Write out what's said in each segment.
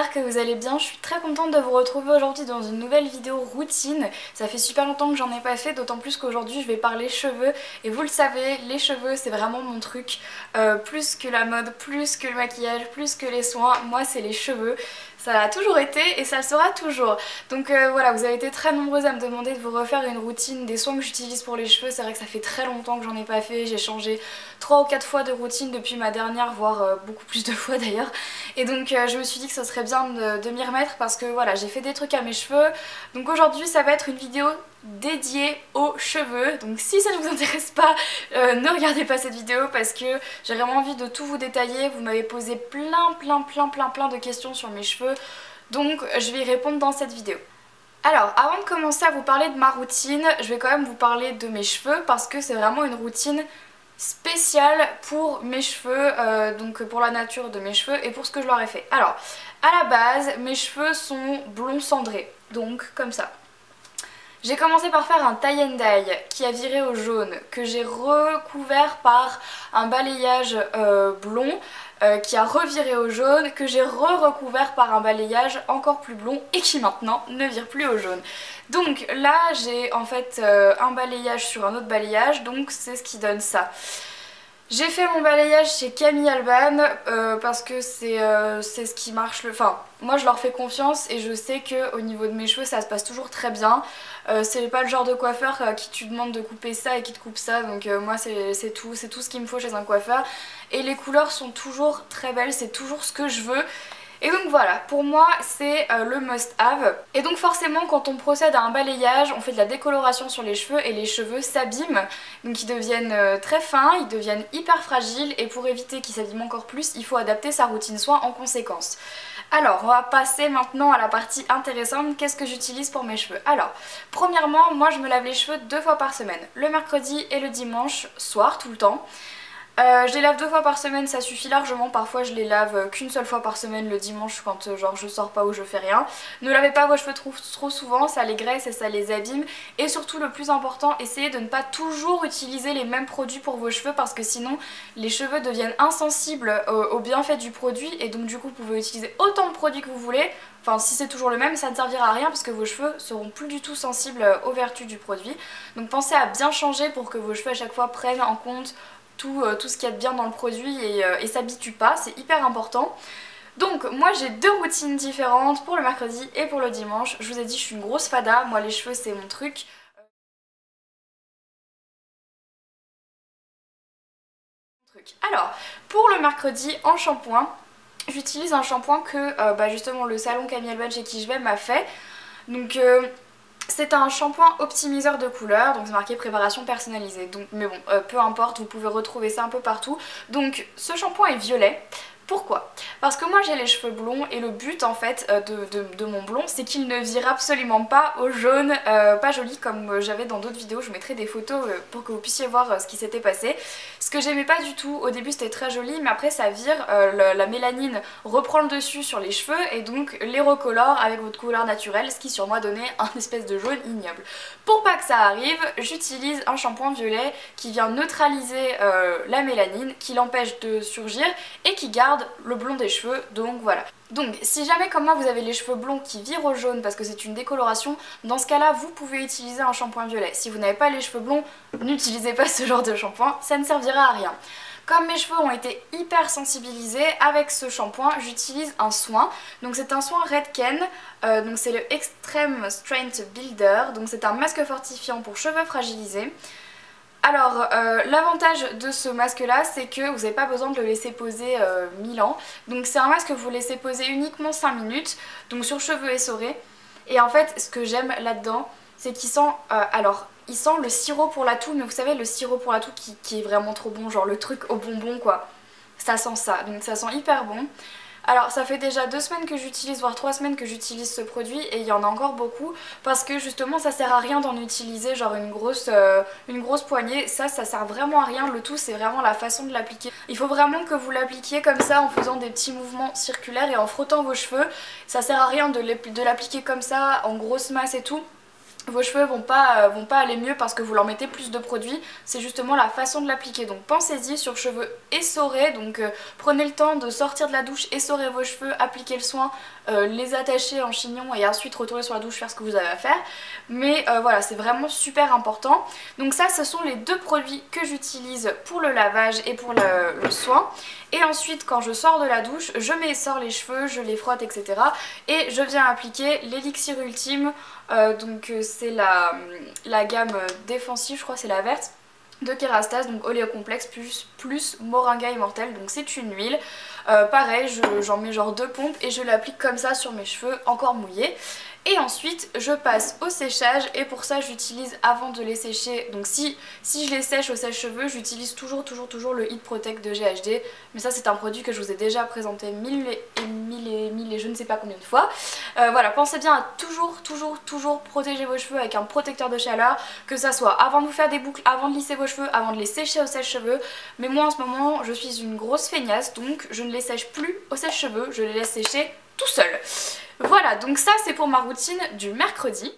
j'espère que vous allez bien. Je suis très contente de vous retrouver aujourd'hui dans une nouvelle vidéo routine. Ça fait super longtemps que j'en ai pas fait, d'autant plus qu'aujourd'hui je vais parler cheveux. Et vous le savez, les cheveux c'est vraiment mon truc. Plus que la mode, plus que le maquillage, plus que les soins, moi c'est les cheveux. Ça a toujours été et ça le sera toujours. Donc voilà, vous avez été très nombreuses à me demander de vous refaire une routine des soins que j'utilise pour les cheveux. C'est vrai que ça fait très longtemps que j'en ai pas fait. J'ai changé 3 ou 4 fois de routine depuis ma dernière, voire beaucoup plus de fois d'ailleurs. Et donc je me suis dit que ce serait bien de m'y remettre parce que voilà, j'ai fait des trucs à mes cheveux. Donc aujourd'hui ça va être une vidéo dédiée aux cheveux. Donc si ça ne vous intéresse pas, ne regardez pas cette vidéo parce que j'ai vraiment envie de tout vous détailler. Vous m'avez posé plein de questions sur mes cheveux. Donc je vais y répondre dans cette vidéo. Alors avant de commencer à vous parler de ma routine, je vais quand même vous parler de mes cheveux parce que c'est vraiment une routine spéciale pour mes cheveux, donc pour la nature de mes cheveux et pour ce que je leur ai fait. Alors à la base mes cheveux sont blond cendré, donc comme ça. J'ai commencé par faire un tie and dye qui a viré au jaune, que j'ai recouvert par un balayage blond qui a reviré au jaune, que j'ai recouvert par un balayage encore plus blond et qui maintenant ne vire plus au jaune. Donc là j'ai en fait un balayage sur un autre balayage, donc c'est ce qui donne ça. J'ai fait mon balayage chez Camille Alban parce que c'est ce qui marche Enfin, moi je leur fais confiance et je sais que au niveau de mes cheveux ça se passe toujours très bien. C'est pas le genre de coiffeur à qui tu demandes de couper ça et qui te coupe ça, donc moi c'est tout ce qu'il me faut chez un coiffeur. Et les couleurs sont toujours très belles, c'est toujours ce que je veux. Et donc voilà, pour moi c'est le must have. Et donc forcément quand on procède à un balayage, on fait de la décoloration sur les cheveux et les cheveux s'abîment. Donc ils deviennent très fins, ils deviennent hyper fragiles et pour éviter qu'ils s'abîment encore plus, il faut adapter sa routine soin en conséquence. Alors on va passer maintenant à la partie intéressante, qu'est-ce que j'utilise pour mes cheveux. Alors premièrement, moi je me lave les cheveux 2 fois par semaine, le mercredi et le dimanche soir tout le temps. Je les lave 2 fois par semaine, ça suffit largement. Parfois je les lave qu'une seule fois par semaine le dimanche quand genre je sors pas ou je fais rien. Ne lavez pas vos cheveux trop souvent, ça les graisse et ça les abîme. Et surtout le plus important, essayez de ne pas toujours utiliser les mêmes produits pour vos cheveux parce que sinon les cheveux deviennent insensibles aux bienfaits du produit. Et donc du coup vous pouvez utiliser autant de produits que vous voulez. Enfin si c'est toujours le même ça ne servira à rien parce que vos cheveux seront plus du tout sensibles aux vertus du produit. Donc pensez à bien changer pour que vos cheveux à chaque fois prennent en compte tout ce qu'il y a de bien dans le produit et s'habitue pas, c'est hyper important. Donc moi j'ai 2 routines différentes pour le mercredi et pour le dimanche. Je vous ai dit je suis une grosse fada, moi les cheveux c'est mon truc. Alors pour le mercredi en shampoing, j'utilise un shampoing que justement le salon Camille Alban chez qui je vais m'a fait. Donc c'est un shampoing optimiseur de couleurs, donc c'est marqué préparation personnalisée. Donc, mais bon, peu importe, vous pouvez retrouver ça un peu partout. Donc ce shampoing est violet. Pourquoi? Parce que moi j'ai les cheveux blonds et le but en fait de mon blond c'est qu'il ne vire absolument pas au jaune, pas joli comme j'avais dans d'autres vidéos. Je vous mettrai des photos pour que vous puissiez voir ce qui s'était passé. Ce que j'aimais pas du tout, au début c'était très joli mais après ça vire, la mélanine reprend le dessus sur les cheveux et donc les recolore avec votre couleur naturelle, ce qui sur moi donnait un espèce de jaune ignoble. Pour pas que ça arrive, j'utilise un shampoing violet qui vient neutraliser la mélanine, qui l'empêche de surgir et qui garde le blond des cheveux, donc voilà. Donc si jamais comme moi vous avez les cheveux blonds qui virent au jaune parce que c'est une décoloration, dans ce cas là vous pouvez utiliser un shampoing violet. Si vous n'avez pas les cheveux blonds, n'utilisez pas ce genre de shampoing, ça ne servira à rien. Comme mes cheveux ont été hyper sensibilisés, avec ce shampoing j'utilise un soin. Donc c'est un soin Redken, donc c'est le Extreme Strength Builder, donc c'est un masque fortifiant pour cheveux fragilisés. Alors l'avantage de ce masque là c'est que vous n'avez pas besoin de le laisser poser 1000 ans. Donc c'est un masque que vous laissez poser uniquement 5 minutes, donc sur cheveux essorés. Et en fait ce que j'aime là-dedans c'est qu'il sent, il sent le sirop pour la toux, mais vous savez le sirop pour la toux qui est vraiment trop bon, genre le truc au bonbon quoi. Ça sent ça, donc ça sent hyper bon. Alors ça fait déjà 2 semaines que j'utilise, voire 3 semaines que j'utilise ce produit et il y en a encore beaucoup parce que justement ça sert à rien d'en utiliser genre une grosse poignée, ça sert vraiment à rien, le tout c'est vraiment la façon de l'appliquer. Il faut vraiment que vous l'appliquiez comme ça en faisant des petits mouvements circulaires et en frottant vos cheveux, ça sert à rien de l'appliquer comme ça en grosse masse et tout. vos cheveux vont pas aller mieux parce que vous leur mettez plus de produits, c'est justement la façon de l'appliquer. Donc pensez-y sur cheveux essorés, donc prenez le temps de sortir de la douche, essorer vos cheveux, appliquer le soin, les attacher en chignon et ensuite retourner sur la douche faire ce que vous avez à faire. Mais voilà, c'est vraiment super important. Donc ça, ce sont les deux produits que j'utilise pour le lavage et pour le soin. Et ensuite, quand je sors de la douche, je m'essore les cheveux, je les frotte, etc. Et je viens appliquer l'élixir ultime, donc c'est la gamme défensive, je crois c'est la verte, de Kerastase, donc oléocomplexe plus moringa immortel, donc c'est une huile. Pareil, j'en mets genre 2 pompes et je l'applique comme ça sur mes cheveux encore mouillés. Et ensuite je passe au séchage et pour ça j'utilise avant de les sécher, donc si je les sèche au sèche-cheveux j'utilise toujours le Heat Protect de GHD, mais ça c'est un produit que je vous ai déjà présenté mille et je ne sais pas combien de fois. Voilà, pensez bien à toujours protéger vos cheveux avec un protecteur de chaleur, que ça soit avant de vous faire des boucles, avant de lisser vos cheveux, avant de les sécher au sèche-cheveux. Mais moi en ce moment je suis une grosse feignasse, donc je ne les sèche plus au sèche-cheveux, je les laisse sécher tout seul. Voilà, donc ça c'est pour ma routine du mercredi.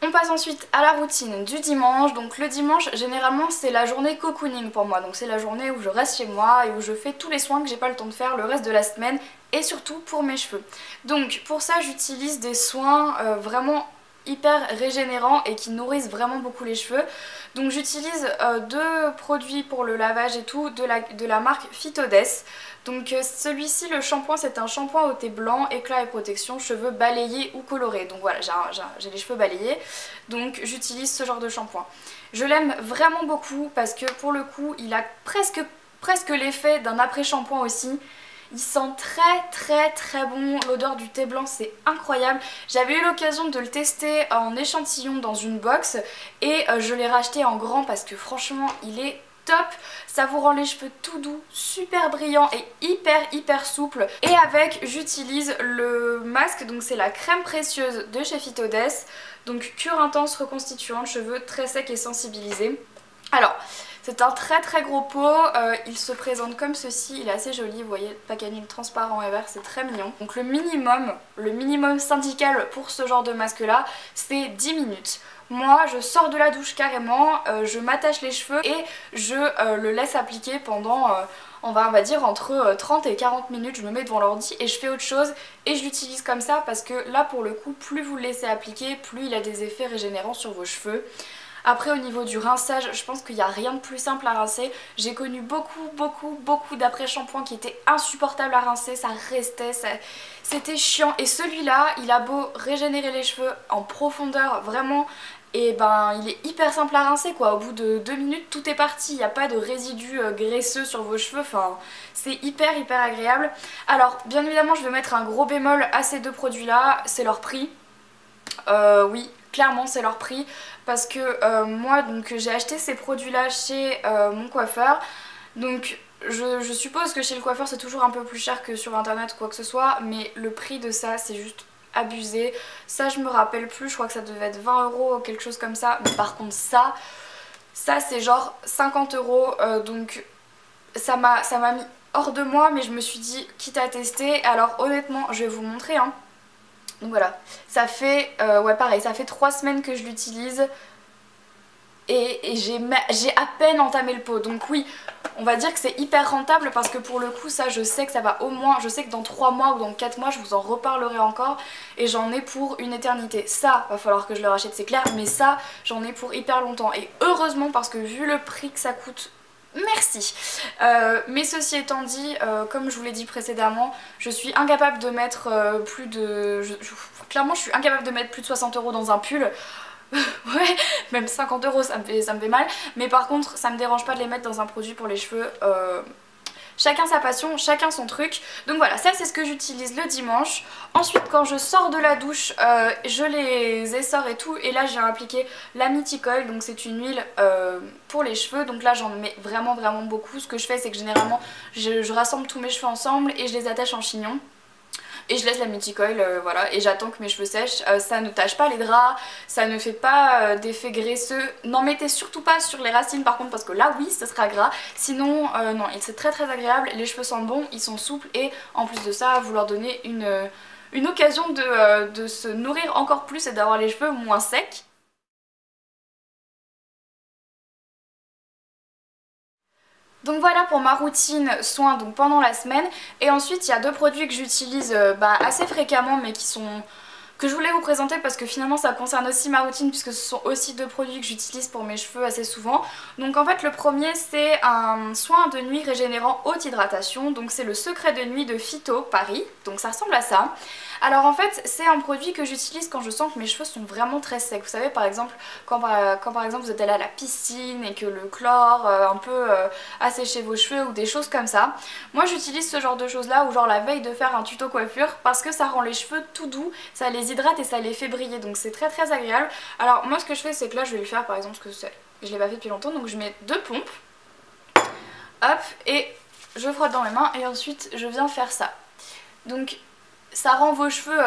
On passe ensuite à la routine du dimanche. Donc le dimanche généralement c'est la journée cocooning pour moi, donc c'est la journée où je reste chez moi et où je fais tous les soins que j'ai pas le temps de faire le reste de la semaine, et surtout pour mes cheveux. Donc pour ça j'utilise des soins vraiment hyper régénérants et qui nourrissent vraiment beaucoup les cheveux. Donc j'utilise 2 produits pour le lavage et tout de la marque Phytodès. Donc celui-ci, le shampoing, c'est un shampoing au thé blanc, éclat et protection, cheveux balayés ou colorés. Donc voilà, j'ai les cheveux balayés, donc j'utilise ce genre de shampoing. Je l'aime vraiment beaucoup parce que pour le coup, il a presque l'effet d'un après-shampoing aussi. Il sent très bon, l'odeur du thé blanc c'est incroyable. J'avais eu l'occasion de le tester en échantillon dans une box et je l'ai racheté en grand parce que franchement il est top. Ça vous rend les cheveux tout doux, super brillants et hyper souple. Et avec j'utilise le masque, donc c'est la crème précieuse de chez Phytodès, donc cure intense reconstituante, cheveux très secs et sensibilisés. Alors c'est un très gros pot, il se présente comme ceci, il est assez joli, vous voyez, packaging transparent et vert, c'est très mignon. Donc le minimum syndical pour ce genre de masque là, c'est 10 minutes. Moi je sors de la douche carrément, je m'attache les cheveux et je le laisse appliquer pendant on va dire entre 30 et 40 minutes, je me mets devant l'ordi et je fais autre chose et je l'utilise comme ça parce que là pour le coup plus vous le laissez appliquer, plus il a des effets régénérants sur vos cheveux. Après au niveau du rinçage, je pense qu'il n'y a rien de plus simple à rincer. J'ai connu beaucoup d'après-shampoing qui étaient insupportables à rincer, ça restait, c'était chiant. Et celui-là, il a beau régénérer les cheveux en profondeur, vraiment, et ben il est hyper simple à rincer quoi. Au bout de 2 minutes, tout est parti, il n'y a pas de résidus graisseux sur vos cheveux, enfin c'est hyper agréable. Alors bien évidemment je vais mettre un gros bémol à ces 2 produits-là, c'est leur prix. Oui, clairement c'est leur prix parce que moi donc j'ai acheté ces produits là chez mon coiffeur, donc je suppose que chez le coiffeur c'est toujours un peu plus cher que sur internet ou quoi que ce soit, mais le prix de ça c'est juste abusé. Ça je me rappelle plus, je crois que ça devait être 20 € ou quelque chose comme ça, mais par contre ça c'est genre 50 €, donc ça m'a mis hors de moi, mais je me suis dit quitte à tester. Alors honnêtement je vais vous montrer hein. Donc voilà, ça fait, ouais pareil, ça fait 3 semaines que je l'utilise et j'ai à peine entamé le pot. Donc oui, on va dire que c'est hyper rentable parce que pour le coup ça je sais que ça va au moins, je sais que dans 3 mois ou dans 4 mois je vous en reparlerai encore et j'en ai pour une éternité. Ça va falloir que je le rachète c'est clair, mais ça j'en ai pour hyper longtemps et heureusement parce que vu le prix que ça coûte, merci. Mais ceci étant dit, comme je vous l'ai dit précédemment, je suis incapable de mettre clairement je suis incapable de mettre plus de 60 € dans un pull. Ouais, même 50 € ça me fait mal, mais par contre ça me dérange pas de les mettre dans un produit pour les cheveux. Chacun sa passion, chacun son truc. Donc voilà, ça c'est ce que j'utilise le dimanche. Ensuite quand je sors de la douche, je les essore et tout. Et là j'ai appliqué la Mythicoil, donc c'est une huile pour les cheveux. Donc là j'en mets vraiment beaucoup. Ce que je fais c'est que généralement je rassemble tous mes cheveux ensemble et je les attache en chignon. et je laisse la multicoil, voilà, et j'attends que mes cheveux sèchent. Ça ne tache pas les draps, ça ne fait pas d'effet graisseux. N'en mettez surtout pas sur les racines par contre parce que là oui ce sera gras, sinon non, c'est très agréable, les cheveux sentent bon, ils sont souples et en plus de ça vous leur donnez une occasion de se nourrir encore plus et d'avoir les cheveux moins secs. Donc voilà pour ma routine soins donc pendant la semaine. Et ensuite il y a deux produits que j'utilise assez fréquemment mais que je voulais vous présenter parce que finalement ça concerne aussi ma routine puisque ce sont aussi deux produits que j'utilise pour mes cheveux assez souvent. Donc en fait le premier c'est un soin de nuit régénérant haute hydratation, donc c'est le Secret de nuit de Phyto Paris, donc ça ressemble à ça. Alors en fait c'est un produit que j'utilise quand je sens que mes cheveux sont vraiment très secs. Vous savez par exemple quand par exemple vous êtes allé à la piscine et que le chlore un peu asséché vos cheveux ou des choses comme ça. Moi j'utilise ce genre de choses là ou genre la veille de faire un tuto coiffure parce que ça rend les cheveux tout doux, ça les hydrate et ça les fait briller donc c'est très agréable. Alors moi ce que je fais c'est que là je vais le faire par exemple parce que je l'ai pas fait depuis longtemps, donc je mets deux pompes, hop, et je frotte dans mes mains et ensuite je viens faire ça. Donc ça rend vos cheveux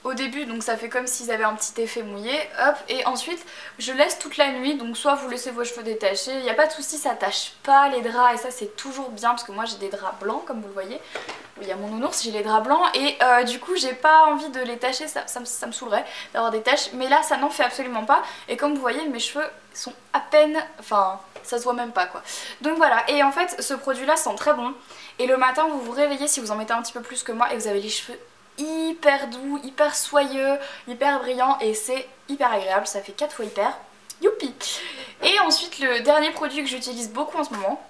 au début, donc ça fait comme s'ils avaient un petit effet mouillé, hop, et ensuite je laisse toute la nuit, donc soit vous laissez vos cheveux détachés, il n'y a pas de souci, ça tâche pas les draps et ça c'est toujours bien parce que moi j'ai des draps blancs comme vous le voyez. Il y a mon nounours, j'ai les draps blancs et du coup j'ai pas envie de les tacher, ça me saoulerait d'avoir des taches, mais là ça n'en fait absolument pas et comme vous voyez mes cheveux sont à peine, enfin ça se voit même pas quoi. Donc voilà, et en fait ce produit là sent très bon et le matin vous vous réveillez si vous en mettez un petit peu plus que moi et vous avez les cheveux hyper doux, hyper soyeux, hyper brillants et c'est hyper agréable, ça fait 4 fois hyper, youpi. Et ensuite le dernier produit que j'utilise beaucoup en ce moment,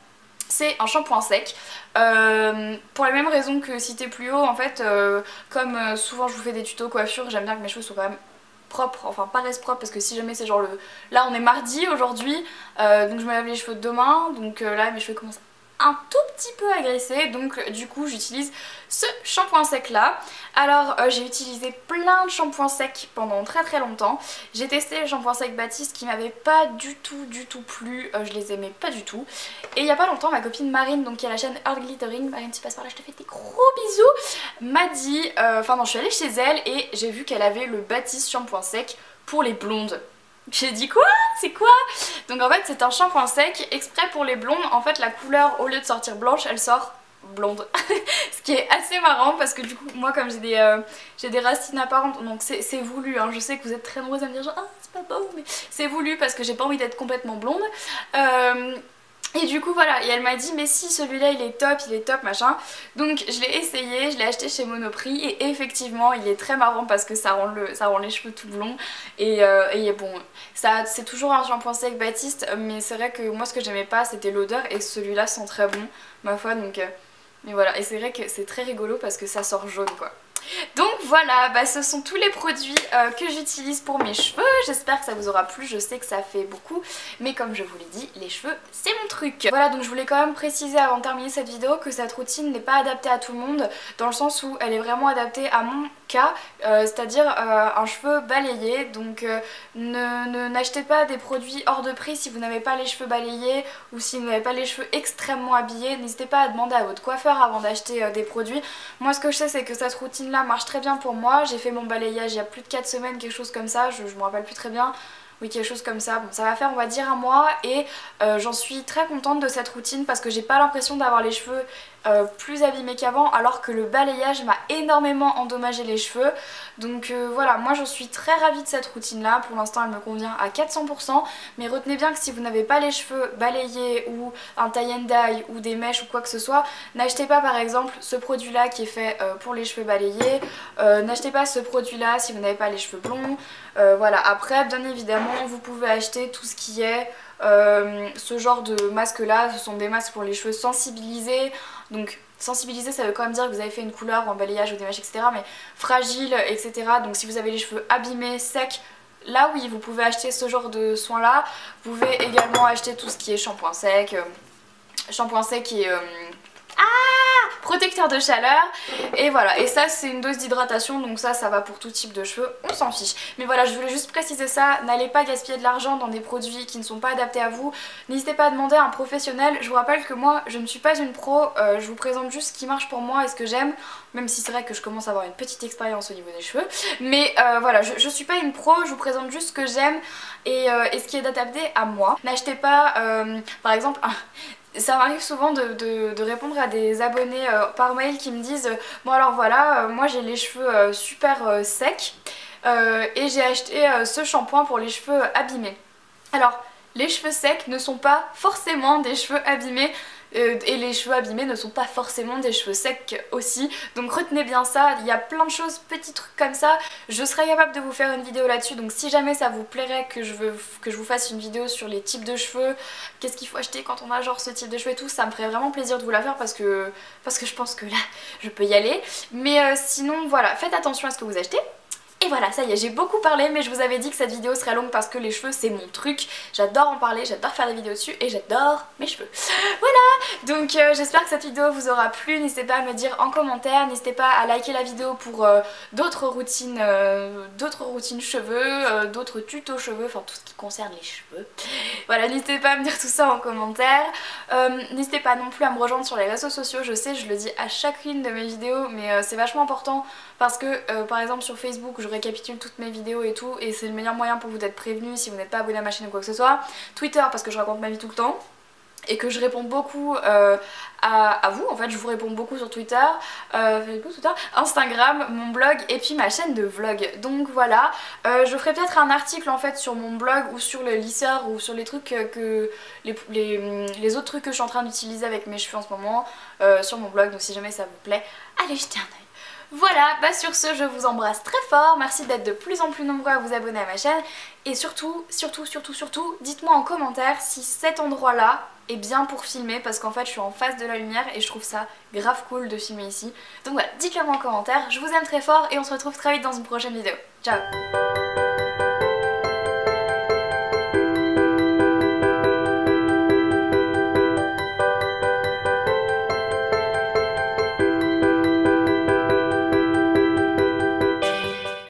c'est un shampoing sec, pour les mêmes raisons que cité plus haut en fait, comme souvent je vous fais des tutos coiffure, j'aime bien que mes cheveux soient quand même propres, enfin paraissent propres parce que si jamais c'est genre là on est mardi aujourd'hui, donc je me lave les cheveux demain, donc là mes cheveux commencent un tout petit peu agressé, donc du coup j'utilise ce shampoing sec là. Alors j'ai utilisé plein de shampoings secs pendant très longtemps. J'ai testé les shampoings secs Baptiste qui m'avaient pas du tout plu, je les aimais pas du tout. Et il y a pas longtemps ma copine Marine, donc qui a la chaîne Earth Glittering, Marine tu passes par là, je te fais des gros bisous, m'a dit, enfin non je suis allée chez elle et j'ai vu qu'elle avait le Baptiste shampoing sec pour les blondes. J'ai dit quoi? C'est quoi? Donc en fait c'est un shampoing sec exprès pour les blondes. En fait la couleur au lieu de sortir blanche elle sort blonde. Ce qui est assez marrant parce que du coup moi comme j'ai des racines apparentes, donc c'est voulu hein. Je sais que vous êtes très nombreuses à me dire genre ah c'est pas beau, mais c'est voulu parce que j'ai pas envie d'être complètement blonde. Et du coup voilà, et elle m'a dit mais si celui-là il est top machin. Donc je l'ai essayé, je l'ai acheté chez Monoprix et effectivement il est très marrant parce que ça rend les cheveux tout blonds. Et bon, c'est toujours un shampoing sec Baptiste, mais c'est vrai que moi ce que j'aimais pas c'était l'odeur et celui-là sent très bon ma foi, donc mais voilà, et c'est vrai que c'est très rigolo parce que ça sort jaune quoi. Donc voilà, ce sont tous les produits que j'utilise pour mes cheveux. J'espère que ça vous aura plu, je sais que ça fait beaucoup, mais comme je vous l'ai dit, les cheveux c'est mon truc. Voilà, donc je voulais quand même préciser avant de terminer cette vidéo que cette routine n'est pas adaptée à tout le monde, dans le sens où elle est vraiment adaptée à mon cas, c'est-à-dire un cheveu balayé. Donc n'achetez pas des produits hors de prix si vous n'avez pas les cheveux balayés ou si vous n'avez pas les cheveux extrêmement habillés. N'hésitez pas à demander à votre coiffeur avant d'acheter des produits. Moi ce que je sais c'est que cette routine là marche très bien pour moi. J'ai fait mon balayage il y a plus de 4 semaines, quelque chose comme ça, je me rappelle plus très bien. Oui, quelque chose comme ça. Bon, ça va faire on va dire un mois et j'en suis très contente de cette routine parce que j'ai pas l'impression d'avoir les cheveux plus abîmés qu'avant, alors que le balayage m'a énormément endommagé les cheveux. Donc voilà, moi j'en suis très ravie de cette routine là. Pour l'instant elle me convient à 400%, mais retenez bien que si vous n'avez pas les cheveux balayés ou un tie and dye ou des mèches ou quoi que ce soit, n'achetez pas par exemple ce produit là qui est fait pour les cheveux balayés, n'achetez pas ce produit là si vous n'avez pas les cheveux blonds. Voilà, après bien évidemment vous pouvez acheter tout ce qui est ce genre de masque là, ce sont des masques pour les cheveux sensibilisés. Donc sensibilisé ça veut quand même dire que vous avez fait une couleur ou un balayage ou des mèches etc, mais fragile etc. Donc si vous avez les cheveux abîmés, secs, là oui vous pouvez acheter ce genre de soin là. Vous pouvez également acheter tout ce qui est shampoing sec et protecteur de chaleur et voilà, et ça c'est une dose d'hydratation, donc ça va pour tout type de cheveux, on s'en fiche. Mais voilà, je voulais juste préciser ça, n'allez pas gaspiller de l'argent dans des produits qui ne sont pas adaptés à vous, n'hésitez pas à demander à un professionnel. Je vous rappelle que moi je ne suis pas une pro, je vous présente juste ce qui marche pour moi et ce que j'aime, même si c'est vrai que je commence à avoir une petite expérience au niveau des cheveux, mais voilà, je suis pas une pro, je vous présente juste ce que j'aime et ce qui est adapté à moi. N'achetez pas par exemple ça m'arrive souvent de répondre à des abonnés par mail qui me disent bon alors voilà, moi j'ai les cheveux super secs et j'ai acheté ce shampoing pour les cheveux abîmés. Alors les cheveux secs ne sont pas forcément des cheveux abîmés et les cheveux abîmés ne sont pas forcément des cheveux secs aussi, donc retenez bien ça, il y a plein de choses, petits trucs comme ça, je serais capable de vous faire une vidéo là-dessus, donc si jamais ça vous plairait que je vous fasse une vidéo sur les types de cheveux, qu'est-ce qu'il faut acheter quand on a genre ce type de cheveux et tout, ça me ferait vraiment plaisir de vous la faire parce que je pense que là je peux y aller, mais sinon voilà, faites attention à ce que vous achetez. Et voilà, ça y est, j'ai beaucoup parlé, mais je vous avais dit que cette vidéo serait longue parce que les cheveux c'est mon truc. J'adore en parler, j'adore faire des vidéos dessus et j'adore mes cheveux. Voilà, donc j'espère que cette vidéo vous aura plu. N'hésitez pas à me dire en commentaire, n'hésitez pas à liker la vidéo pour d'autres routines cheveux, d'autres tutos cheveux, enfin tout ce qui concerne les cheveux. Voilà, n'hésitez pas à me dire tout ça en commentaire. N'hésitez pas non plus à me rejoindre sur les réseaux sociaux, je sais, je le dis à chacune de mes vidéos, mais c'est vachement important parce que par exemple sur Facebook, je récapitule toutes mes vidéos et tout, et c'est le meilleur moyen pour vous d'être prévenu si vous n'êtes pas abonné à ma chaîne ou quoi que ce soit. Twitter parce que je raconte ma vie tout le temps et que je réponds beaucoup à vous, en fait je vous réponds beaucoup sur Twitter, Instagram, mon blog et puis ma chaîne de vlog. Donc voilà, je ferai peut-être un article en fait sur mon blog ou sur le lisseur ou sur les trucs les autres trucs que je suis en train d'utiliser avec mes cheveux en ce moment sur mon blog, donc si jamais ça vous plaît, allez jeter un œil. Voilà, bah sur ce je vous embrasse très fort, merci d'être de plus en plus nombreux à vous abonner à ma chaîne et surtout, dites-moi en commentaire si cet endroit là est bien pour filmer parce qu'en fait je suis en face de la lumière et je trouve ça grave cool de filmer ici. Donc voilà, dites-le moi en commentaire, je vous aime très fort et on se retrouve très vite dans une prochaine vidéo. Ciao!